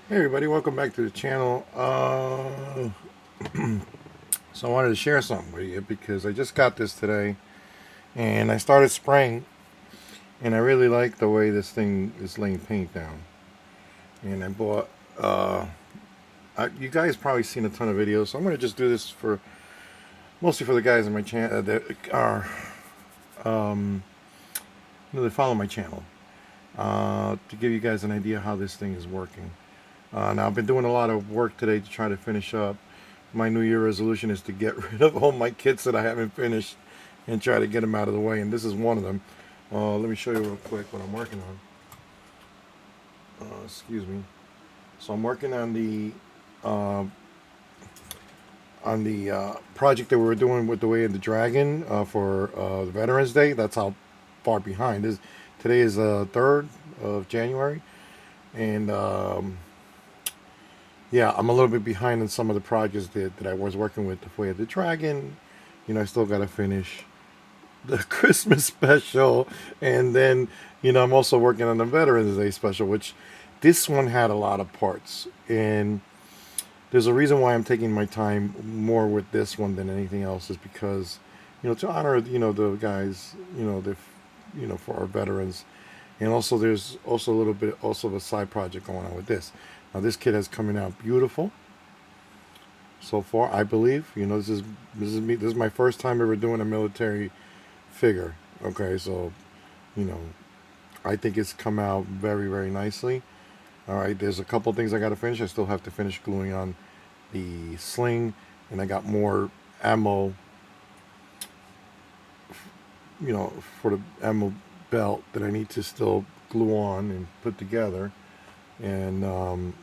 Hey everybody, welcome back to the channel. So I wanted to share something with you because I just got this today and I started spraying and I really like the way this thing is laying paint down. And I bought, you guys probably seen a ton of videos, so I'm going to just do this for, mostly for the guys on my channel that are, um, they follow my channel, to give you guys an idea how this thing is working. Now I've been doing a lot of work today to try to finish up. My New Year resolution is to get rid of all my kits that I haven't finished and try to get them out of the way. And this is one of them. Let me show you real quick what I'm working on. Excuse me. So I'm working uh, on the project that we were doing with the Way of the Dragon for the Veterans Day. That's how far behind is. Today is 3rd of January, and yeah, I'm a little bit behind on some of the projects that I was working with the Way of the Dragon. I still got to finish the Christmas special, and then I'm also working on the Veterans Day special, which this one had a lot of parts, and there's a reason why I'm taking my time more with this one than anything else is because to honor the guys, the for our veterans, and also there's also a little bit also of a side project going on with this. Now this kit is coming out beautiful so far, I believe. This is me. This is my first time ever doing a military figure. Okay, so you know I think it's come out very, very nicely. All right, there's a couple things I got to finish. I still have to finish gluing on the sling, and I got more ammo, for the ammo belt that I need to still glue on and put together. And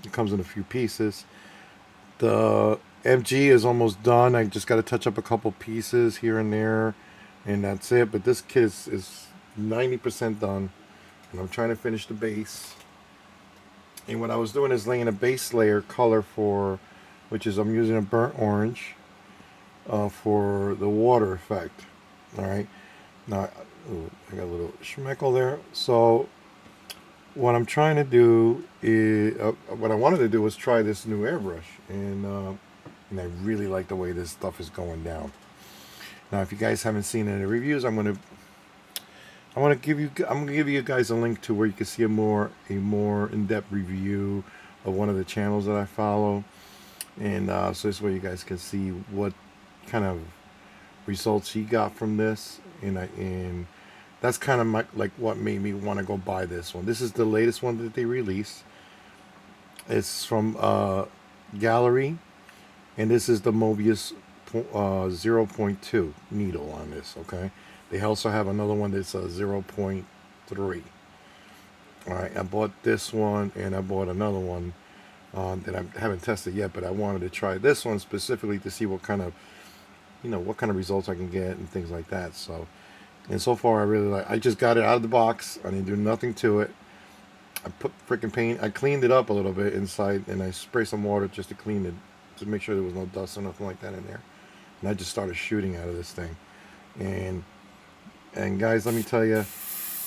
it comes in a few pieces. The MG is almost done. I just got to touch up a couple pieces here and there, and that's it. But this kit is 90% done, and I'm trying to finish the base. And what I was doing is laying a base layer color for, which is I'm using a burnt orange for the water effect. All right. Now, ooh, I got a little schmeckle there. So what I'm trying to do is, what I wanted to do was try this new airbrush, and I really like the way this stuff is going down. Now, if you guys haven't seen any reviews, I'm gonna give you guys a link to where you can see a more in-depth review of one of the channels that I follow, and so this way you guys can see what kind of results he got from this, and that's kind of like what made me want to go buy this one. This is the latest one that they released. It's from Gaahleri, and this is the Mobius 0.2 needle on this. Okay, they also have another one that's a 0.3. All right, I bought this one and I bought another one that I haven't tested yet, but I wanted to try this one specifically to see what kind of results I can get and things like that. And so far I really like. I just got it out of the box. I didn't do nothing to it. I put freaking paint. I cleaned it up a little bit inside, and I sprayed some water just to clean it, to make sure there was no dust or nothing like that in there. And I just started shooting out of this thing. And guys, let me tell you,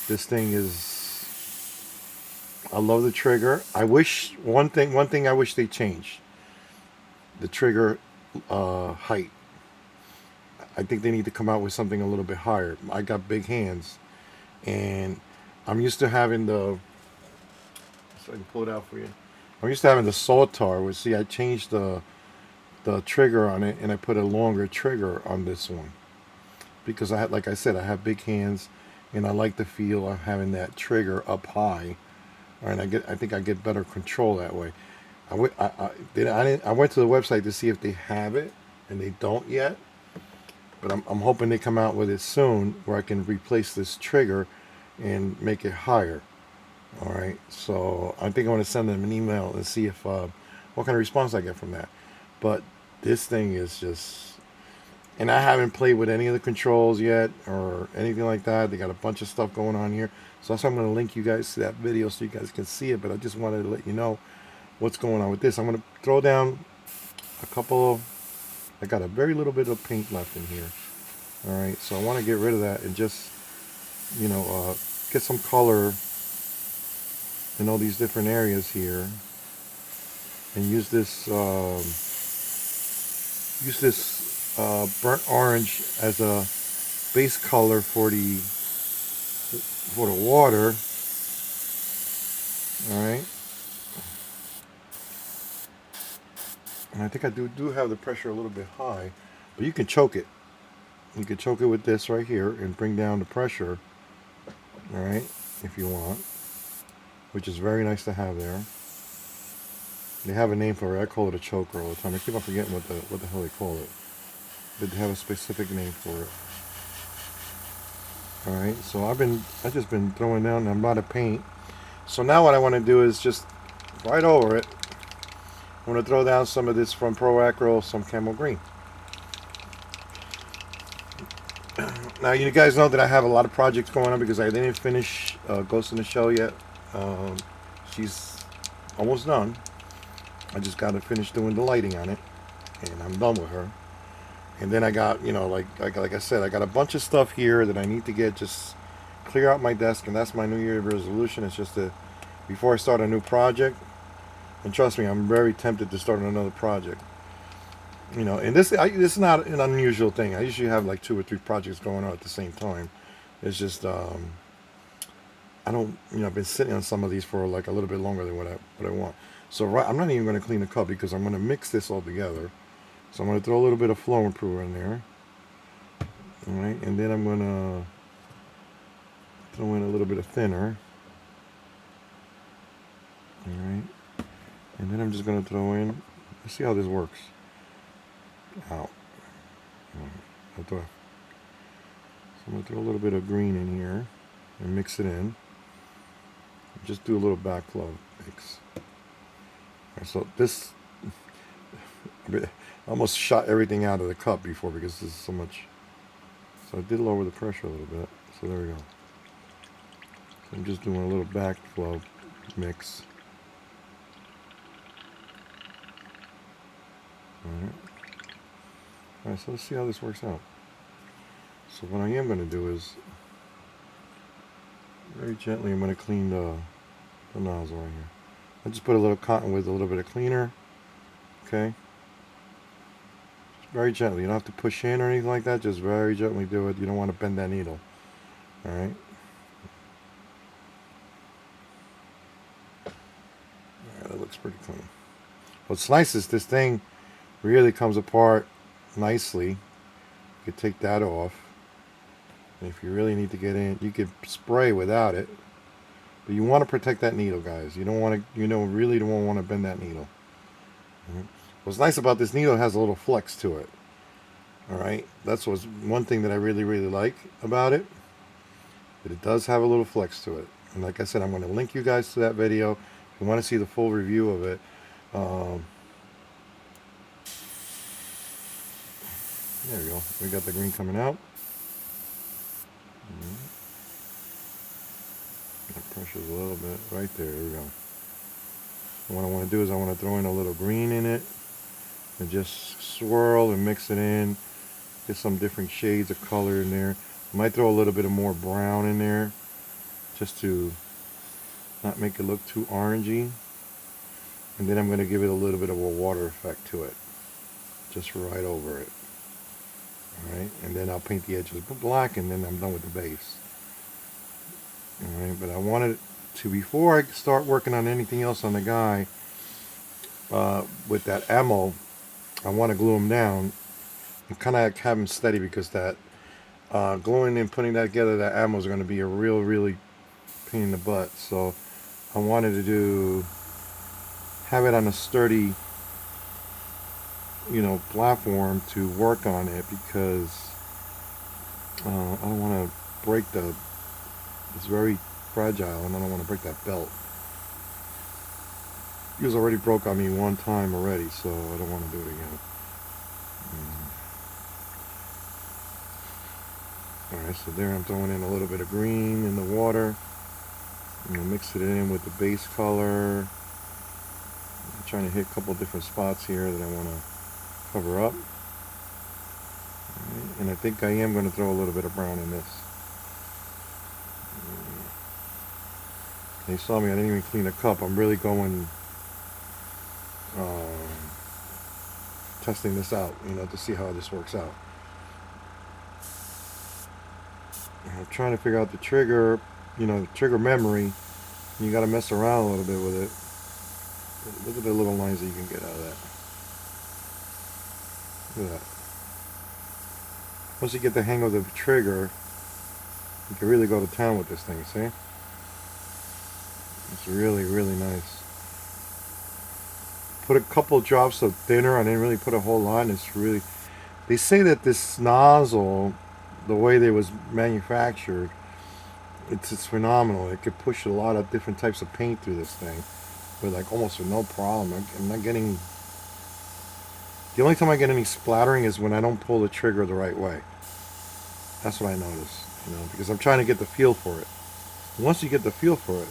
this thing is. I love the trigger. I wish one thing I wish they changed the trigger height. I think they need to come out with something a little bit higher. I got big hands, and I'm used to having so I can pull it out for you. I'm used to having the Sautar, which see I changed the trigger on it, and I put a longer trigger on this one because like I said, I have big hands, and I like the feel of having that trigger up high. And I think I get better control that way. I went to the website to see if they have it, and they don't yet. But I'm hoping they come out with it soon, where I can replace this trigger and make it higher. All right. So I think I want to send them an email and see if what kind of response I get from that. But this thing is just, and I haven't played with any of the controls yet or anything like that. They got a bunch of stuff going on here. So that's why I'm going to link you guys to that video so you guys can see it. But I just wanted to let you know what's going on with this. I'm going to throw down a couple of, I got a very little bit of paint left in here. All right, so I want to get rid of that and just, get some color in all these different areas here. and use this burnt orange as a base color for the water. All right, and I think I do have the pressure a little bit high, but you can choke it. You can choke it with this right here and bring down the pressure. All right, if you want, which is very nice to have there. They have a name for it. I call it a choker all the time. I keep on forgetting what the hell they call it, but they have a specific name for it. All right, so I just been throwing down a lot of paint. So now what I want to do is just right over it. I'm going to throw down some of this from Pro Acro, some Camel Green. Now you guys know that I have a lot of projects going on because I didn't finish Ghost in the Shell yet. She's almost done. I just got to finish doing the lighting on it, and I'm done with her. And then I got, like I said, I got a bunch of stuff here that I need to get just clear out my desk, and that's my New Year's resolution. It's just that before I start a new project, and trust me, I'm very tempted to start another project. And this is not an unusual thing. I usually have like 2 or 3 projects going on at the same time. It's just I don't, I've been sitting on some of these for like a little bit longer than what I want. So I'm not even going to clean the cup because I'm going to mix this all together. So I'm going to throw a little bit of flow improver in there. All right, and then I'm going to throw in a little bit of thinner. All right, and then I'm just going to throw in, let's see how this works. Out. So I'm going to throw a little bit of green in here and mix it in. Just do a little backflow mix. Right, so this, I almost shot everything out of the cup before because there's so much. So I did lower the pressure a little bit. So there we go. So I'm just doing a little backflow mix. Alright, so let's see how this works out. So what I am going to do is, very gently, I'm going to clean the nozzle right here. I just put a little cotton with a little bit of cleaner. Okay? Just very gently. You don't have to push in or anything like that. Just very gently do it. You don't want to bend that needle. Alright? Alright, that looks pretty clean. What's nice is this thing really comes apart nicely. You could take that off. And if you really need to get in, you could spray without it. But you want to protect that needle, guys. You don't want to, really don't want to bend that needle. Right? What's nice about this needle, it has a little flex to it. All right, that's what's one thing that I really, really like about it. But it does have a little flex to it. And like I said, I'm going to link you guys to that video if you want to see the full review of it. There we go. We got the green coming out. The pressure's a little bit right there. There we go. And what I want to do is I want to throw in a little green in it and just swirl and mix it in. Get some different shades of color in there. I might throw a little bit of more brown in there just to not make it look too orangey. And then I'm going to give it a little bit of a water effect to it, just right over it. Alright, and then I'll paint the edges black, and then I'm done with the base. Alright, but I wanted to, before I start working on anything else on the guy, with that ammo, I want to glue him down and kind of have him steady, because that gluing and putting that together, that ammo is going to be a really pain in the butt. So I wanted to have it on a sturdy, platform to work on it, because I don't want to break it's very fragile, and I don't want to break that belt. It was already broke on me one time already, so I don't want to do it again. Alright, so there I'm throwing in a little bit of green in the water. I'm going to mix it in with the base color. I'm trying to hit a couple different spots here that I want to cover up. Right, and I think I am going to throw a little bit of brown in this. You saw me, I didn't even clean the cup. I'm really going testing this out, to see how this works out. I'm trying to figure out the trigger, the trigger memory. You got to mess around a little bit with it. But look at the little lines that you can get out of that. Look at that. Once you get the hang of the trigger, you can really go to town with this thing, see? It's really, really nice. Put a couple drops of thinner. I didn't really put a whole lot. It's really... They say that this nozzle, the way they was manufactured, it's phenomenal. It could push a lot of different types of paint through this thing with like almost with no problem. I'm not getting... The only time I get any splattering is when I don't pull the trigger the right way. That's what I notice, because I'm trying to get the feel for it. And once you get the feel for it,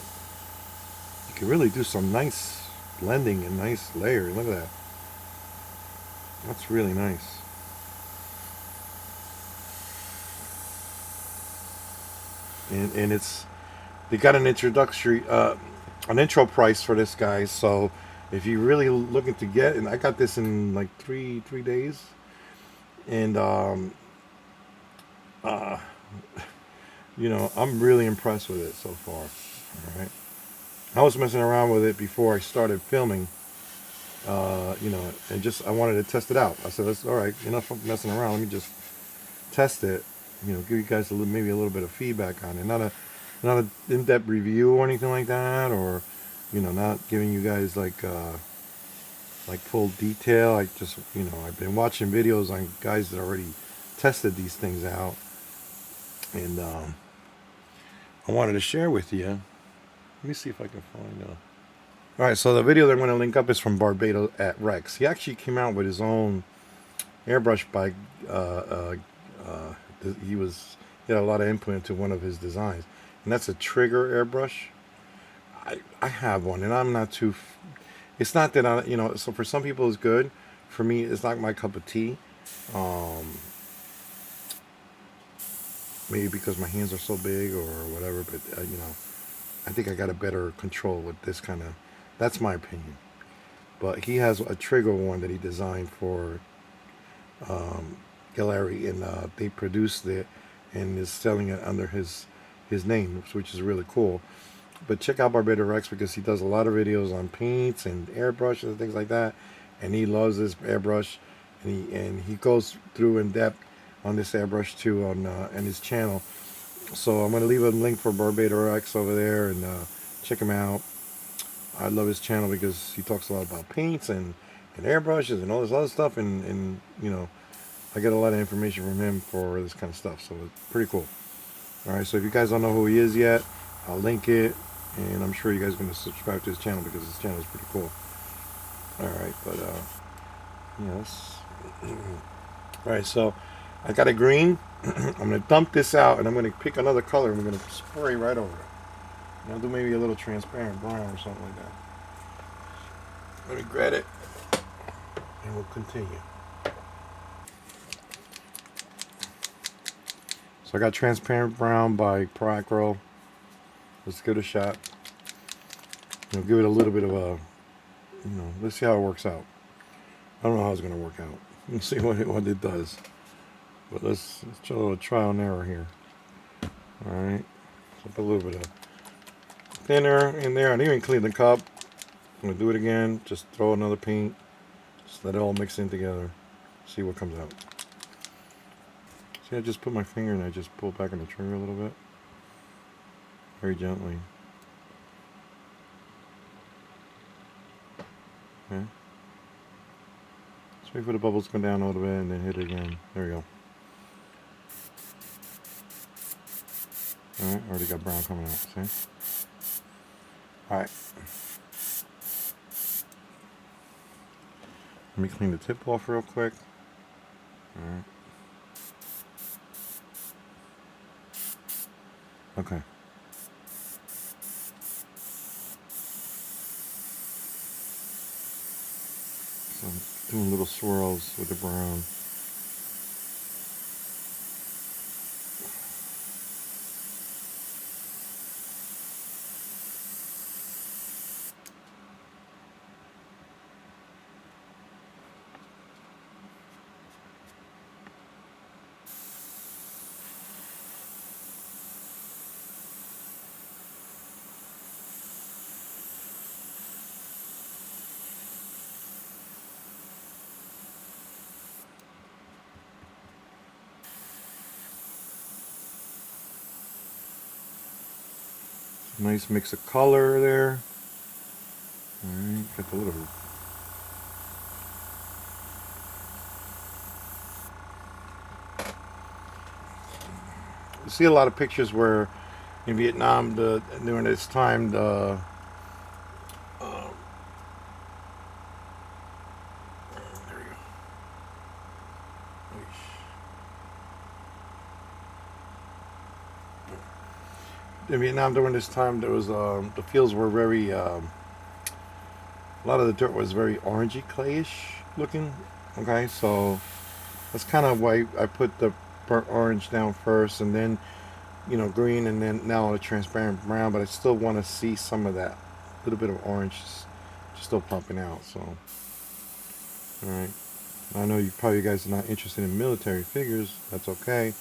you can really do some nice blending and nice layering. Look at that. That's really nice. And they got an introductory, an intro price for this, guys. So if you're really looking to get, and I got this in like three days, and I'm really impressed with it so far. All right, I was messing around with it before I started filming, and just I wanted to test it out. I said, "That's all right. Enough of messing around. Let me just test it. Give you guys maybe a little bit of feedback on it. Not an in-depth review or anything like that, or not giving you guys like full detail. I just I've been watching videos on guys that already tested these things out, and I wanted to share with you. Let me see if I can find. All right, so the video that I'm going to link up is from Barbatos at Rex. He actually came out with his own airbrush by. He had a lot of input into one of his designs, and that's a trigger airbrush. I have one, and I'm not too. It's not that So for some people, it's good. For me, it's not my cup of tea. Maybe because my hands are so big or whatever, but I think I got a better control with this kind of. That's my opinion. But he has a trigger one that he designed for Gaahleri, and they produced it and is selling it under his name, which is really cool. But check out Barbatos Rex because he does a lot of videos on paints and airbrushes and things like that, and he loves this airbrush, and he goes through in depth on this airbrush too on his channel. So I'm going to leave a link for Barbatos Rex over there, and check him out. I love his channel because he talks a lot about paints and airbrushes and all this other stuff, and I get a lot of information from him for this kind of stuff, so it's pretty cool. Alright, so if you guys don't know who he is yet, I'll link it, and I'm sure you guys are going to subscribe to his channel because his channel is pretty cool. Alright, but yes. Alright, so I got a green. I'm going to dump this out, and I'm going to pick another color, and we're going to spray right over it. And I'll do maybe a little transparent brown or something like that. Let me grab it, and we'll continue. So I got transparent brown by Pro. Let's give it a shot. Give it a little bit of a, let's see how it works out. I don't know how it's going to work out. Let's see what it does. But let's try a little trial and error here. All right. So put a little bit of thinner in there. I didn't even clean the cup. I'm going to do it again. Just throw another paint. Just let it all mix in together. See what comes out. See, I just put my finger and I just pull back on the trigger a little bit. Very gently. Okay. Just wait for the bubbles to come down a little bit and then hit it again. There we go. Alright, already got brown coming out, see? Alright. Let me clean the tip off real quick. Alright. Okay. So I'm doing little swirls with the brown. Nice mix of color there. Alright, got the little... You see a lot of pictures where in Vietnam during this time um, there we go. In Vietnam during this time, there was the fields were very a lot of the dirt was very orangey clayish looking. Okay, so that's kind of why I put the burnt orange down first, and then green, and then now a transparent brown. But I still want to see some of that little bit of orange just still pumping out. So, all right. I know you probably guys are not interested in military figures. That's okay.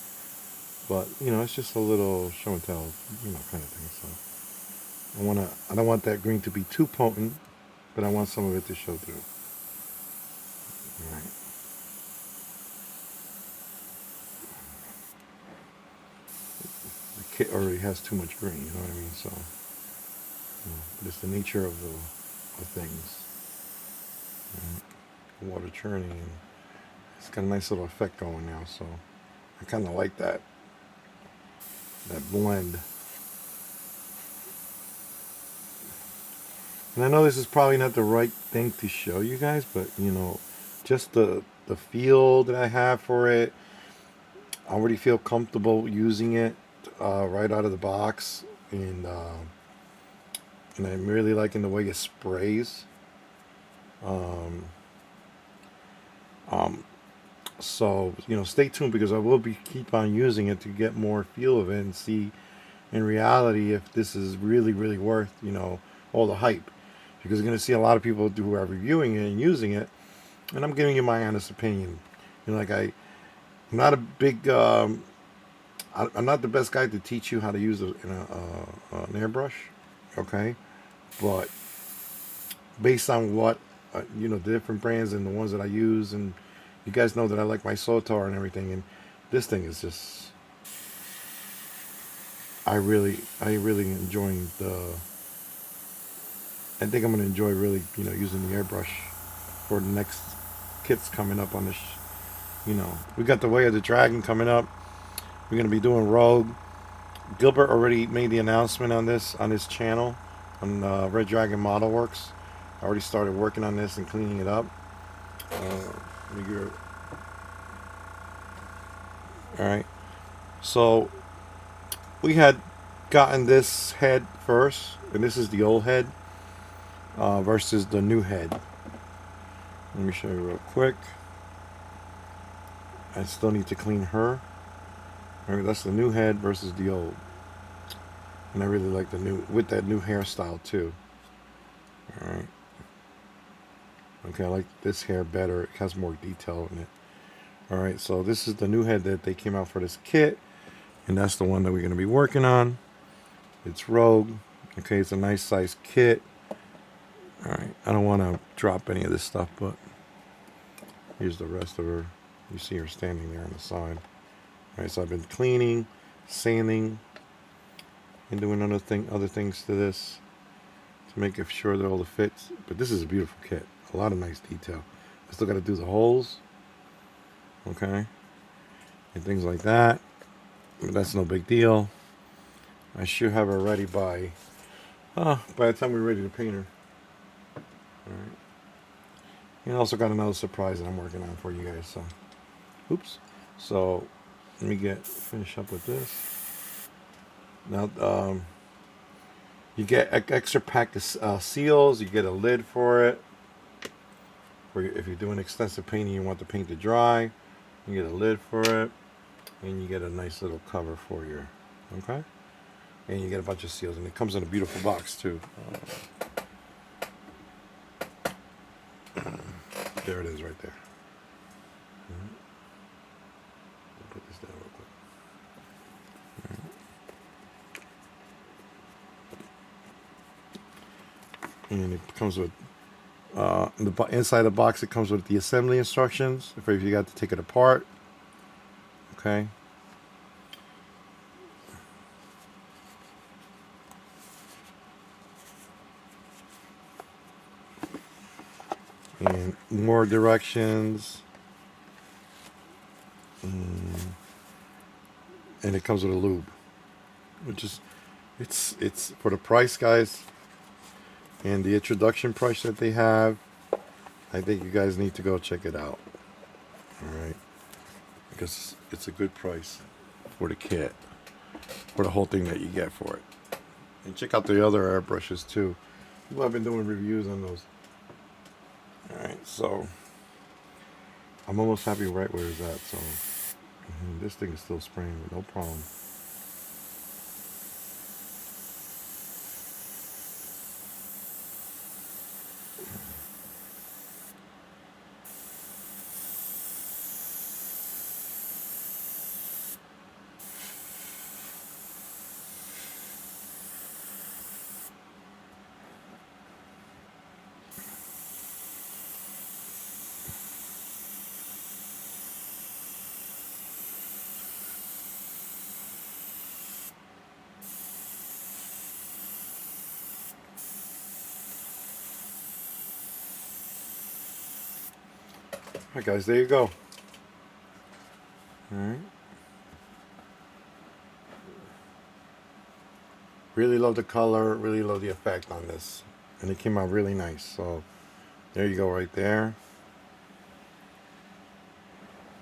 But it's just a little show and tell, kind of thing. So I don't want that green to be too potent, but I want some of it to show through. All right. The kit already has too much green. You know what I mean? So, but it's the nature of the things. Right. Water churning, and it's got a nice little effect going now. So I kind of like that blend. And I know this is probably not the right thing to show you guys, but just the feel that I have for it, I already feel comfortable using it right out of the box, and I'm really liking the way it sprays. So stay tuned, because I will keep on using it to get more feel of it and see in reality if this is really worth all the hype, because you're going to see a lot of people who are reviewing it and using it, and I'm giving you my honest opinion. Like I'm not a big I'm not the best guy to teach you how to use an airbrush, okay, but based on what the different brands and the ones that I use, and you guys know that I like my Sotar and everything, and this thing is just I really enjoying I think I'm gonna enjoy really using the airbrush for the next kits coming up on this. We got the Way of the Dragon coming up. We're gonna be doing Rogue. Gilbert already made the announcement on his channel on Red Dragon Model Works. I already started working on this and cleaning it up. All right. So we had gotten this head first, and this is the old head versus the new head. Let me show you real quick. I still need to clean her. All right, that's the new head versus the old, and I really like the new with that new hairstyle too. All right. Okay, I like this hair better. It has more detail in it. All right, so this is the new head that they came out for this kit, and that's the one that we're going to be working on. It's Rogue. Okay, it's a nice size kit. All right, I don't want to drop any of this stuff, but here's the rest of her. You see her standing there on the side. All right, so I've been cleaning, sanding, and doing other things to this to make sure that all the fits. But this is a beautiful kit. A lot of nice detail. I still got to do the holes. Okay, and things like that. But that's no big deal. I should have her ready by the time we're ready to paint her. All right. And also got another surprise that I'm working on for you guys. So, oops. So let me finish up with this. Now, you get an extra pack of seals. You get a lid for it. If you're doing extensive painting, you want the paint to dry. You get a lid for it, and you get a nice little cover for your, okay? And you get a bunch of seals, and it comes in a beautiful box too. There it is right there. I'll put this down real quick. And it comes with inside the box. It comes with the assembly instructions if you got to take it apart. Okay. and more directions, and it comes with a lube, which is it's for the price, guys, and the introduction price that they have. I think you guys need to go check it out. All right, because it's a good price for the kit, for the whole thing that you get for it. And check out the other airbrushes too. Well, I've been doing reviews on those. All right, so I'm almost happy right where it's at. So this thing is still spraying with no problem. Alright guys, there you go. Alright. Really love the color, really love the effect on this. And it came out really nice. So there you go right there.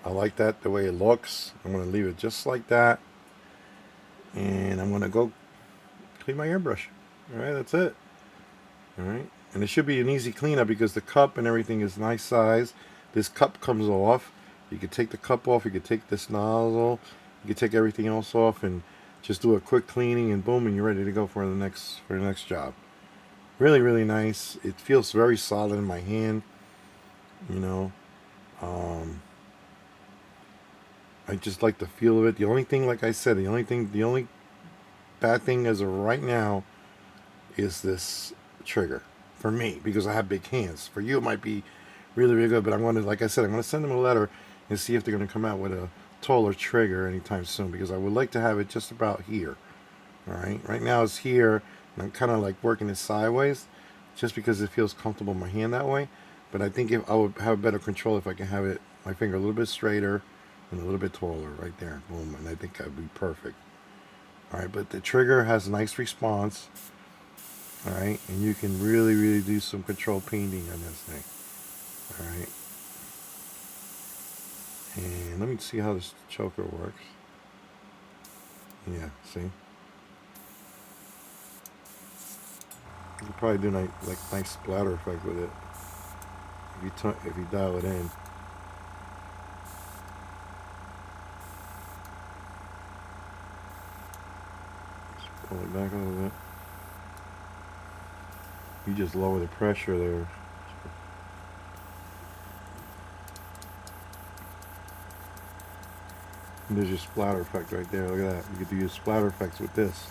I like that the way it looks. I'm going to leave it just like that. And I'm going to go clean my airbrush. Alright, that's it. Alright. And it should be an easy cleanup because the cup and everything is nice size. This cup comes off. You can take the cup off. You can take this nozzle. You can take everything else off and just do a quick cleaning and boom, and you're ready to go for the next job. Really, really nice. It feels very solid in my hand. You know, I just like the feel of it. The only thing, like I said, the only bad thing as of right now is this trigger for me because I have big hands. For you, it might be really, really good. But I'm going to, like I said, I'm going to send them a letter and see if they're going to come out with a taller trigger anytime soon because I would like to have it just about here. All right. Right now it's here, and I'm kind of like working it sideways, just because it feels comfortable in my hand that way. But I think if I would have better control if I can have it my finger a little bit straighter and a little bit taller right there. Boom. And I think that'd be perfect. All right. But the trigger has a nice response. All right. And you can really, really do some control painting on this thing. All right. And let me see how this choker works. Yeah, see? You can probably do like nice splatter effect with it if you dial it in. Just pull it back a little bit. You just lower the pressure there. And there's your splatter effect right there. Look at that. You could do your splatter effects with this.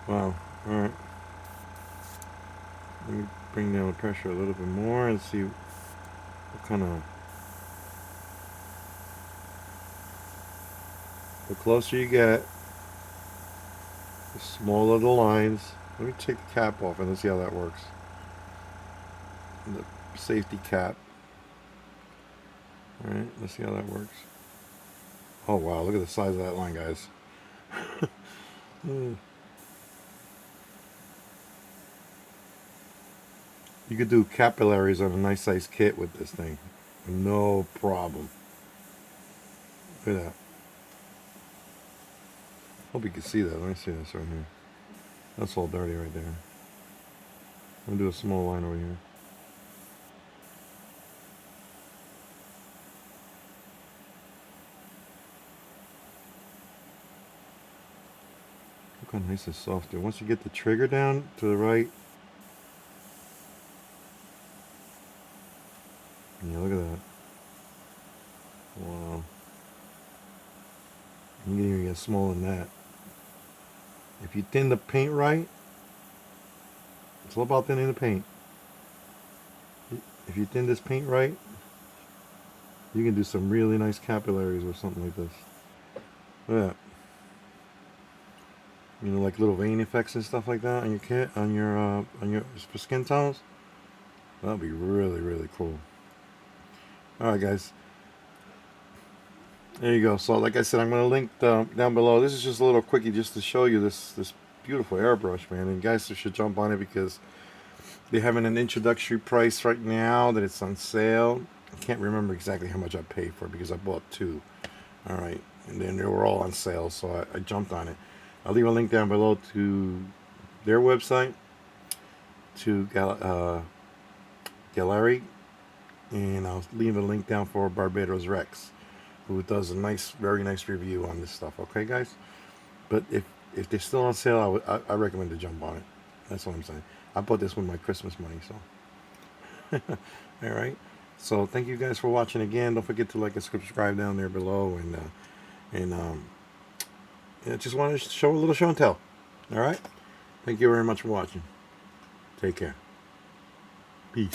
Wow. Alright. Let me bring down the pressure a little bit more and see what kind of... The closer you get, the smaller the lines. Let me take the cap off and let's see how that works. The safety cap. Alright, let's see how that works. Oh wow, look at the size of that line, guys. You could do capillaries on a nice size kit with this thing. No problem. Look at that. Hope you can see that. Let me see this right here. That's all dirty right there. I'm gonna do a small line over here. Look how nice and soft there. Once you get the trigger down to the right, yeah, look at that. Wow. You can even get smaller than that. If you thin the paint right, it's all about thinning the paint. If you thin this paint right, you can do some really nice capillaries or something like this. Look at that. You know, like little vein effects and stuff like that on your kit, on your skin tones. That'd be really, really cool. All right, guys. There you go. So, like I said, I'm going to link down below. This is just a little quickie just to show you this beautiful airbrush, man. And you guys should jump on it because they're having an introductory price right now that it's on sale. I can't remember exactly how much I paid for it because I bought two. All right, and then they were all on sale, so I jumped on it. I'll leave a link down below to their website, to Gaahleri, and I'll leave a link down for Barbatos Rex, who does a nice, very nice review on this stuff. Okay, guys. But if they're still on sale, I recommend to jump on it. That's what I'm saying. I bought this with my Christmas money, so. All right. So thank you guys for watching again. Don't forget to like and subscribe down there below, and just want to show a little show and tell. All right. Thank you very much for watching. Take care. Peace.